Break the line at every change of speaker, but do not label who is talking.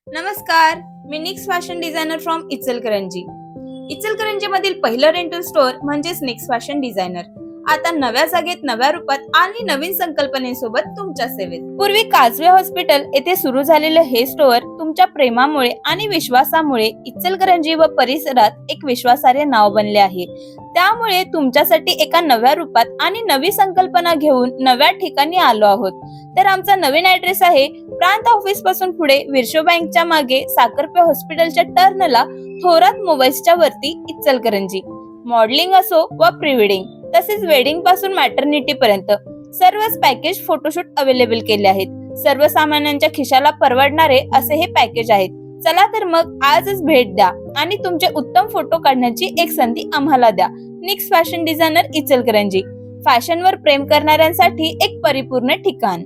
नमस्कार, मी Nix fashion designer from Ichalkaranji. Ichalkaranji मधील पहिलं रेंटल स्टोअर म्हणजेच निक्स फॅशन डिझायनर आता नव्या जागेत, नव्या रूपात आणि नवीन संकल्पनेसोबत तुमच्या सेवेत. पूर्वी काजवे हॉस्पिटल येथे सुरू झालेलं हे स्टोअर तुमच्या प्रेमामुळे आणि विश्वासामुळे इचलकरंजी व परिसरात एक विश्वासार्ह नाव बनले आहे. त्यामुळे तुमच्यासाठी एका नव्या रूपात आणि नवी संकल्पना घेऊन नव्या ठिकाणी आलो आहोत. तर आमचा नवीन ऍड्रेस आहे प्रांत ऑफिस पासून पुढे विर्शो बँकच्या मागे साखरपे हॉस्पिटलच्या टर्नला थोरात मोबाईल्सच्या वरती इचलकरंजी. मॉडेलिंग असो व प्री वेडिंग तसेच वेडिंग पासून मॅटर्निटी पर्यंत सर्वच पॅकेज फोटोशूट अवेलेबल केले आहेत. सर्वसामान्यांच्या खिशाला परवडणारे असे हे पॅकेज आहेत. चला तर मग आजच भेट द्या आणि तुमचे उत्तम फोटो काढण्याची एक संधी आम्हाला द्या. निक्स फॅशन डिझायनर इचलकरंजी, फॅशनवर प्रेम करणाऱ्यांसाठी एक परिपूर्ण ठिकाण.